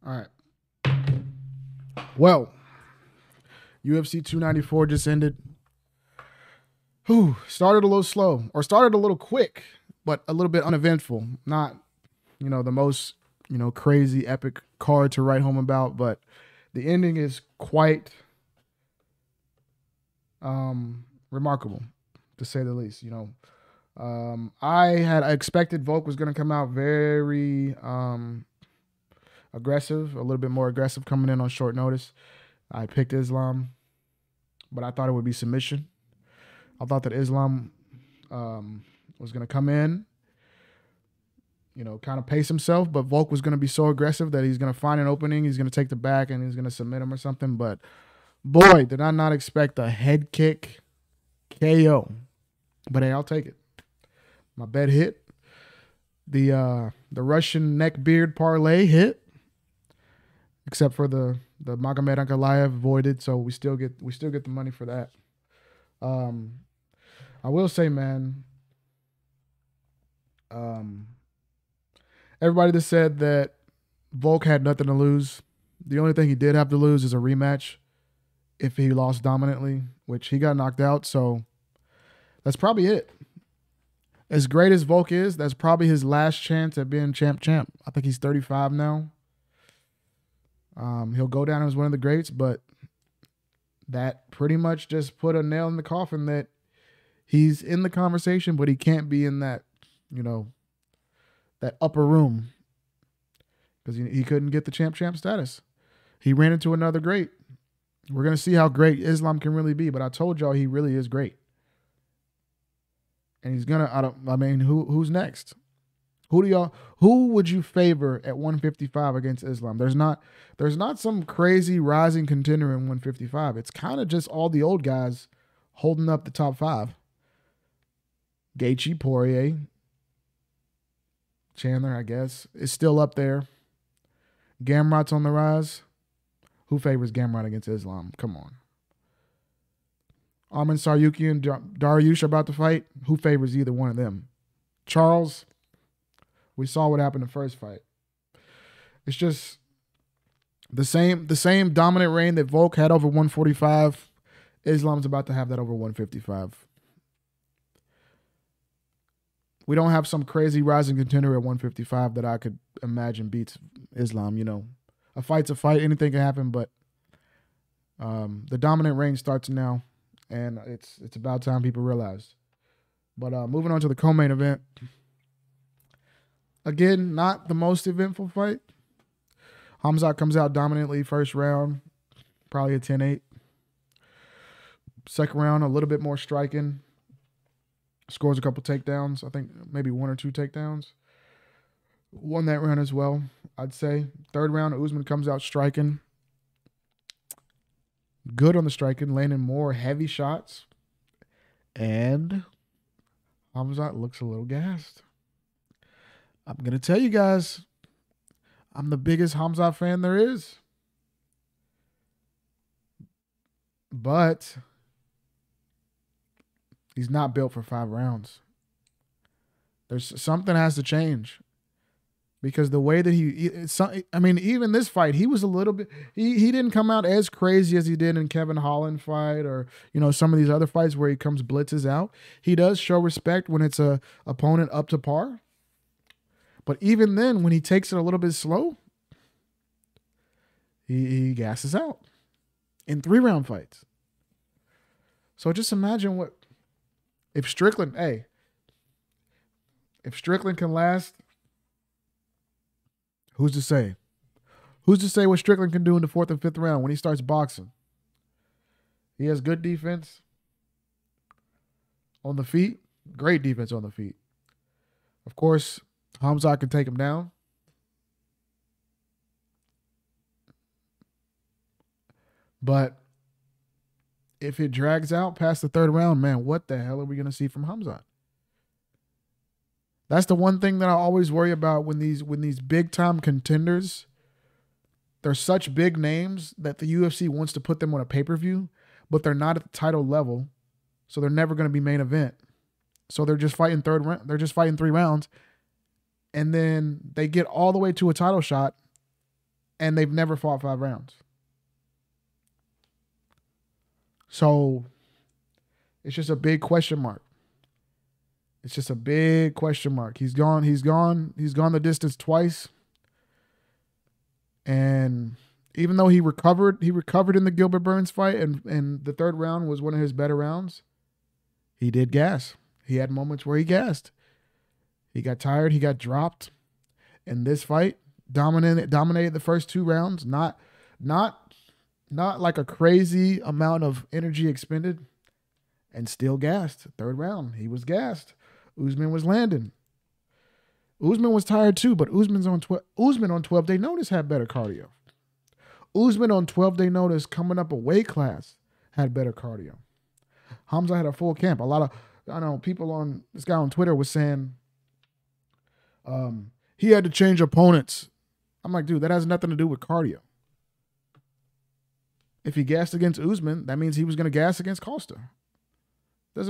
All right. Well, UFC 294 just ended. Started a little slow, or started a little quick, but a little bit uneventful. Not, the most, crazy epic card to write home about, but the ending is quite remarkable, to say the least. I had expected Volk was going to come out very aggressive, a little bit more aggressive coming in on short notice. I picked Islam, but I thought it would be submission. I thought that Islam was going to come in, kind of pace himself, but Volk was going to be so aggressive that he's going to find an opening, he's going to take the back, and he's going to submit him or something. But boy, did I not expect a head kick KO. But hey, I'll take it. My bet hit. The Russian neck beard parlay hit, except for the Magomed Ankalaev voided, so we still get the money for that. I will say, man, everybody that said that Volk had nothing to lose, the only thing he did have to lose is a rematch if he lost dominantly, which he got knocked out, so that's probably it. As great as Volk is, that's probably his last chance at being champ. I think he's 35 now. He'll go down as one of the greats, but that pretty much just put a nail in the coffin that he's in the conversation, but he can't be in that, that upper room because he couldn't get the champ status. He ran into another great. We're going to see how great Islam can really be, but I told y'all he really is great. And he's going to, who's next? Who would you favor at 155 against Islam? There's not some crazy rising contender in 155. It's kind of just all the old guys holding up the top five. Gaethje, Poirier, Chandler, I guess, is still up there. Gamrot's on the rise. Who favors Gamrot against Islam? Come on. Arman Saryuki and Dariush are about to fight. Who favors either one of them? Charles, we saw what happened in the first fight. It's just the same dominant reign that Volk had over 145. Islam's about to have that over 155. We don't have some crazy rising contender at 155 that I could imagine beats Islam. A fight's a fight. Anything can happen, but the dominant reign starts now, and it's about time people realize. But moving on to the co-main event. Again, not the most eventful fight. Khamzat comes out dominantly first round, probably a 10-8. Second round, a little bit more striking. Scores a couple takedowns. I think maybe one or two takedowns. Won that round as well, I'd say. Third round, Usman comes out striking. Good on the striking, landing more heavy shots. And Khamzat looks a little gassed. I'm going to tell you guys, I'm the biggest Khamzat fan there is. But he's not built for 5 rounds. There's something has to change. Because the way that even this fight, he was a little bit, he didn't come out as crazy as he did in Kevin Holland fight or, some of these other fights where he comes blitzes out. He does show respect when it's a opponent up to par. But even then, when he takes it a little bit slow, he gasses out in 3-round fights. So just imagine if Strickland can last, who's to say? Who's to say what Strickland can do in the 4th and 5th round when he starts boxing? He has good defense on the feet, great defense on the feet. Of course, Khamzat can take him down. But if it drags out past the 3rd round, man, what the hell are we going to see from Khamzat? That's the one thing that I always worry about when these big time contenders, they're such big names that the UFC wants to put them on a pay-per-view, but they're not at the title level, so they're never going to be main event. So they're just fighting 3 rounds, and then they get all the way to a title shot, and they've never fought 5 rounds. So it's just a big question mark. It's just a big question mark. He's gone. He's gone. He's gone the distance twice. And even though he recovered in the Gilbert Burns fight, and the third round was one of his better rounds, he did gas. He had moments where he gassed. He got tired. He got dropped. In this fight, dominated the first 2 rounds. Not like a crazy amount of energy expended, and still gassed. Third round, he was gassed. Usman was landing. Usman was tired too, but Usman on 12-day notice had better cardio. Usman on 12-day notice coming up a weight class had better cardio. Khamzat had a full camp. I know people on this guy on Twitter was saying he had to change opponents. I'm like, dude, that has nothing to do with cardio. If he gassed against Usman, that means he was going to gas against Costa. It's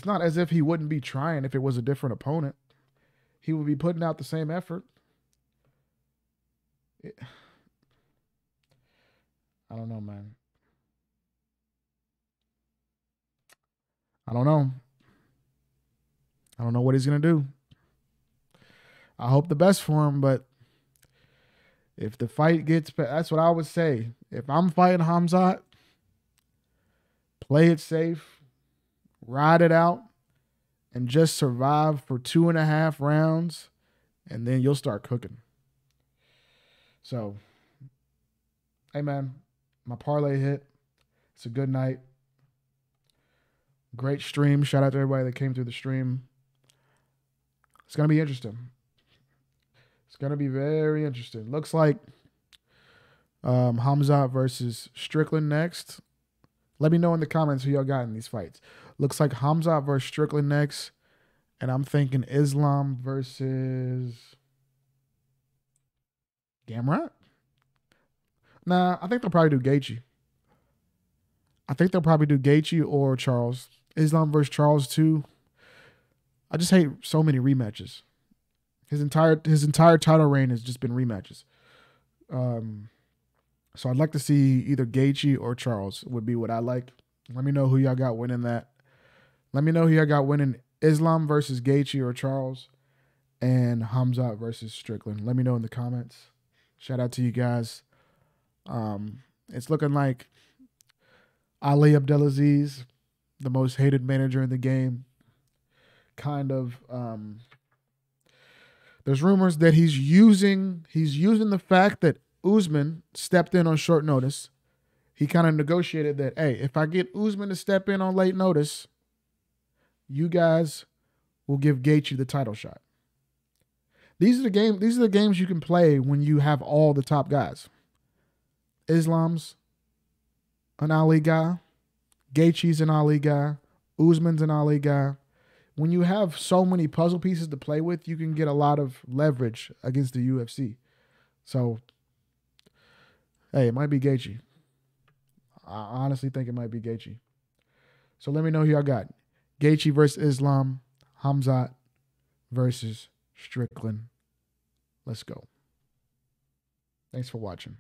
not as if he wouldn't be trying if it was a different opponent. He would be putting out the same effort. I don't know, man. I don't know. I don't know what he's going to do. I hope the best for him, but if the fight gets, that's what I would say. If I'm fighting Khamzat, play it safe, ride it out, and just survive for 2.5 rounds, and then you'll start cooking. So, hey man, my parlay hit. It's a good night. Great stream. Shout out to everybody that came through the stream. It's going to be interesting. It's going to be very interesting. Looks like Khamzat versus Strickland next. Let me know in the comments who y'all got in these fights. Looks like Khamzat versus Strickland next. And I'm thinking Islam versus Gamrot. Nah, I think they'll probably do Gaethje. I think they'll probably do Gaethje or Charles. Islam versus Charles too. I just hate so many rematches. His entire title reign has just been rematches. So I'd like to see either Gaethje or Charles would be what I like. Let me know who y'all got winning that. Let me know who y'all got winning Islam versus Gaethje or Charles, and Khamzat versus Strickland. Let me know in the comments. Shout out to you guys. It's looking like Ali Abdelaziz, the most hated manager in the game, kind of there's rumors that he's using the fact that Usman stepped in on short notice. He kind of negotiated that, hey, if I get Usman to step in on late notice, you guys will give Gaethje the title shot. These are the games you can play when you have all the top guys. Islam's an Ali guy. Gaethje's an Ali guy. Usman's an Ali guy. When you have so many puzzle pieces to play with, you can get a lot of leverage against the UFC. So, hey, it might be Gaethje. I honestly think it might be Gaethje. So let me know who y'all got. Gaethje versus Islam. Khamzat versus Strickland. Let's go. Thanks for watching.